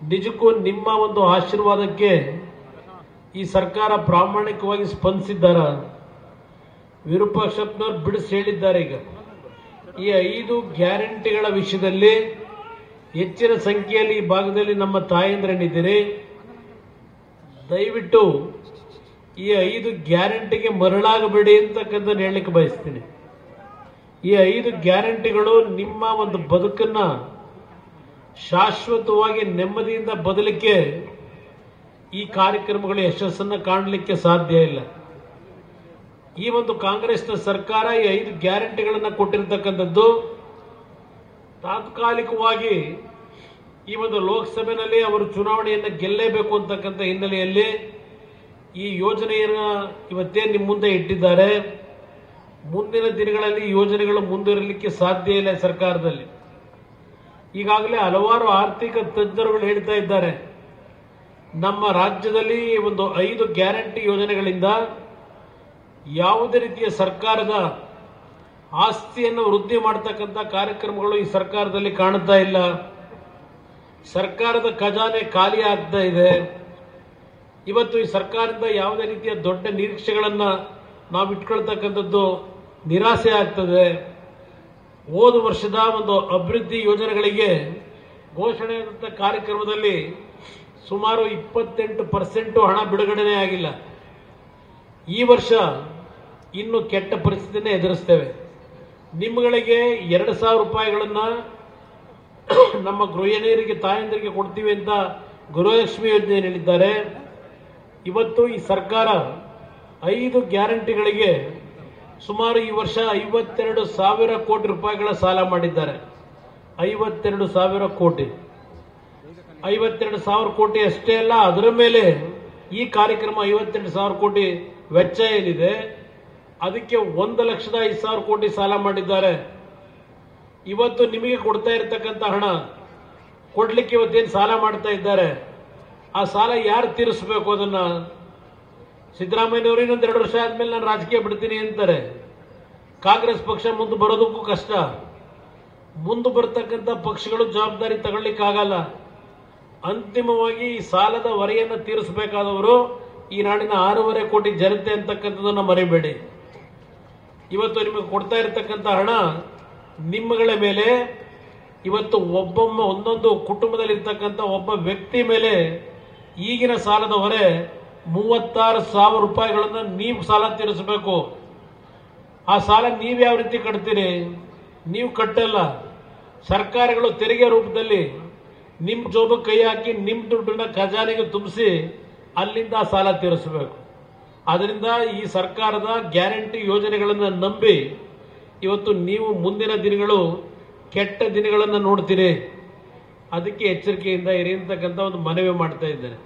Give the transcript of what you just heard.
ನಿಜಕ್ಕೂ ನಿಮ್ಮ ಒಂದು ಆಶೀರ್ವಾದಕ್ಕೆ ಈ ಸರ್ಕಾರ ಪ್ರಾಮಾಣಿಕವಾಗಿ ಸ್ಪಂದಿಸಿದ್ದಾರೆ. ವಿರೂಪಾಕ್ಷಪ್ಪನವರು ಬಿಡಿಸಿ ಹೇಳಿದ್ದಾರೆ. ಈಗ ಈ 5 ಗ್ಯಾರಂಟಿಗಳ ವಿಷಯದಲ್ಲಿ ಹೆಚ್ಚಿನ ಸಂಖ್ಯೆಯಲ್ಲಿ ಈ ಭಾಗದಲ್ಲಿ ನಮ್ಮ ತಾಯಂದ್ರೇನಿದ್ದೀರಿ, ದಯವಿಟ್ಟು ಈ 5 ಗ್ಯಾರಂಟಿಗೆ ಮರಳಾಗಬೇಡಿ ಅಂತಕ್ಕಂಥ ಹೇಳಲಿಕ್ಕೆ ಬಯಸ್ತೀನಿ. ಈ 5 ಗ್ಯಾರಂಟಿಗಳು ನಿಮ್ಮ ಒಂದು ಬದುಕನ್ನ ಶಾಶ್ವತವಾಗಿ ನೆಮ್ಮದಿಯಿಂದ ಬದಲಿಕ್ಕೆ ಈ ಕಾರ್ಯಕ್ರಮಗಳ ಯಶಸ್ಸನ್ನು ಕಾಣಲಿಕ್ಕೆ ಸಾಧ್ಯ ಇಲ್ಲ. ಈ ಒಂದು ಕಾಂಗ್ರೆಸ್ನ ಸರ್ಕಾರ ಈ 5 ಗ್ಯಾರಂಟಿಗಳನ್ನು ಕೊಟ್ಟಿರತಕ್ಕಂಥದ್ದು ತಾತ್ಕಾಲಿಕವಾಗಿ ಈ ಒಂದು ಲೋಕಸಭೆಯಲ್ಲಿ ಅವರು ಚುನಾವಣೆಯನ್ನು ಗೆಲ್ಲೇಬೇಕು ಅಂತಕ್ಕಂಥ ಹಿನ್ನೆಲೆಯಲ್ಲಿ ಈ ಯೋಜನೆಯನ್ನು ಇವತ್ತೇ ನಿಮ್ಮ ಮುಂದೆ ಇಟ್ಟಿದ್ದಾರೆ. ಮುಂದಿನ ದಿನಗಳಲ್ಲಿ ಯೋಜನೆಗಳು ಮುಂದುವರಿಲಿಕ್ಕೆ ಸಾಧ್ಯ ಇಲ್ಲ. ಸರ್ಕಾರದಲ್ಲಿ ಈಗಾಗಲೇ ಹಲವಾರು ಆರ್ಥಿಕ ತಜ್ಞರುಗಳು ಹೇಳ್ತಾ ಇದ್ದಾರೆ, ನಮ್ಮ ರಾಜ್ಯದಲ್ಲಿ ಒಂದು 5 ಗ್ಯಾರಂಟಿ ಯೋಜನೆಗಳಿಂದ ಯಾವುದೇ ರೀತಿಯ ಸರ್ಕಾರದ ಆಸ್ತಿಯನ್ನು ವೃದ್ಧಿ ಮಾಡತಕ್ಕಂಥ ಕಾರ್ಯಕ್ರಮಗಳು ಈ ಸರ್ಕಾರದಲ್ಲಿ ಕಾಣುತ್ತಾ ಇಲ್ಲ. ಸರ್ಕಾರದ ಖಜಾನೆ ಖಾಲಿ ಆಗ್ತಾ ಇದೆ. ಇವತ್ತು ಈ ಸರ್ಕಾರದಿಂದ ಯಾವುದೇ ರೀತಿಯ ದೊಡ್ಡ ನಿರೀಕ್ಷೆಗಳನ್ನ ನಾವು ಇಟ್ಕೊಳ್ತಕ್ಕಂಥದ್ದು ನಿರಾಸೆ ಆಗ್ತದೆ. ಹೋದ ವರ್ಷದ ಒಂದು ಅಭಿವೃದ್ಧಿ ಯೋಜನೆಗಳಿಗೆ ಘೋಷಣೆಯಾದಂಥ ಕಾರ್ಯಕ್ರಮದಲ್ಲಿ ಸುಮಾರು 28% ಹಣ ಬಿಡುಗಡೆನೇ ಆಗಿಲ್ಲ. ಈ ವರ್ಷ ಇನ್ನು ಕೆಟ್ಟ ಪರಿಸ್ಥಿತಿನೇ ಎದುರಿಸ್ತೇವೆ. ನಿಮ್ಮಗಳಿಗೆ 2,000 ರೂಪಾಯಿಗಳನ್ನ ನಮ್ಮ ಗೃಹಿಣಿಯರಿಗೆ ತಾಯಂದಿರಿಗೆ ಕೊಡ್ತೀವಿ ಅಂತ ಗೃಹಲಕ್ಷ್ಮಿ ಯೋಜನೆ ಹೇಳಿದ್ದಾರೆ. ಇವತ್ತು ಈ ಸರ್ಕಾರ 5 ಗ್ಯಾರಂಟಿಗಳಿಗೆ ಸುಮಾರು ಈ ವರ್ಷ 52,000 ಕೋಟಿ ರೂಪಾಯಿಗಳ ಸಾಲ ಮಾಡಿದ್ದಾರೆ. 52,000 ಕೋಟಿ 52,000 ಕೋಟಿ ಅಷ್ಟೇ ಅಲ್ಲ, ಅದರ ಮೇಲೆ ಈ ಕಾರ್ಯಕ್ರಮ 52,000 ಕೋಟಿ ವೆಚ್ಚ ಏನಿದೆ ಅದಕ್ಕೆ 1,05,000 ಕೋಟಿ ಸಾಲ ಮಾಡಿದ್ದಾರೆ. ಇವತ್ತು ನಿಮಗೆ ಕೊಡ್ತಾ ಇರತಕ್ಕಂಥ ಹಣ ಕೊಡ್ಲಿಕ್ಕೆ ಇವತ್ತೇನು ಸಾಲ ಮಾಡ್ತಾ ಇದ್ದಾರೆ, ಆ ಸಾಲ ಯಾರು ತೀರಿಸಬೇಕು? ಅದನ್ನ ಸಿದ್ದರಾಮಯ್ಯನವರು ಇನ್ನೊಂದು 2 ವರ್ಷ ಆದ್ಮೇಲೆ ನಾನು ರಾಜಕೀಯ ಬಿಡ್ತೀನಿ ಅಂತಾರೆ. ಕಾಂಗ್ರೆಸ್ ಪಕ್ಷ ಮುಂದೆ ಬರೋದಕ್ಕೂ ಕಷ್ಟ. ಮುಂದೆ ಬರ್ತಕ್ಕಂಥ ಪಕ್ಷಗಳು ಜವಾಬ್ದಾರಿ ತಗೊಳ್ಳಿಕ್ಕಾಗಲ್ಲ. ಅಂತಿಮವಾಗಿ ಈ ಸಾಲದ ಹೊರೆಯನ್ನು ತೀರಿಸಬೇಕಾದವರು ಈ ನಾಡಿನ 6.5 ಕೋಟಿ ಜನತೆ ಅಂತಕ್ಕಂಥದ್ದನ್ನು ಮರಿಬೇಡಿ. ಇವತ್ತು ನಿಮಗೆ ಕೊಡ್ತಾ ಇರತಕ್ಕಂಥ ಹಣ ನಿಮ್ಮಗಳ ಮೇಲೆ ಇವತ್ತು ಒಂದೊಂದು ಕುಟುಂಬದಲ್ಲಿ ಇರ್ತಕ್ಕಂಥ ಒಬ್ಬ ವ್ಯಕ್ತಿ ಮೇಲೆ ಈಗಿನ ಸಾಲದ ಹೊರೆ 36,000 ರೂಪಾಯಿಗಳನ್ನ ನೀವು ಸಾಲ ತೀರಿಸಬೇಕು. ಆ ಸಾಲ ನೀವು ಯಾವ ರೀತಿ ಕಟ್ತೀರಿ? ನೀವು ಕಟ್ಟಲ್ಲ. ಸರ್ಕಾರಗಳು ತೆರಿಗೆ ರೂಪದಲ್ಲಿ ನಿಮ್ಮ ಜೋಬಕ್ಕೆ ಕೈ ಹಾಕಿ ನಿಮ್ಮ ದುಡ್ಡನ್ನ ಖಜಾನೆಗೆ ತುಂಬಿಸಿ ಅಲ್ಲಿಂದ ಆ ಸಾಲ ತೀರಿಸಬೇಕು. ಅದರಿಂದ ಈ ಸರ್ಕಾರದ ಗ್ಯಾರಂಟಿ ಯೋಜನೆಗಳನ್ನು ನಂಬಿ ಇವತ್ತು ನೀವು ಮುಂದಿನ ದಿನಗಳು ಕೆಟ್ಟ ದಿನಗಳನ್ನು ನೋಡ್ತೀರಿ. ಅದಕ್ಕೆ ಎಚ್ಚರಿಕೆಯಿಂದ ಇರಿ ಅಂತಕ್ಕಂಥ ಒಂದು ಮನವಿ ಮಾಡ್ತಾ ಇದ್ದೇನೆ.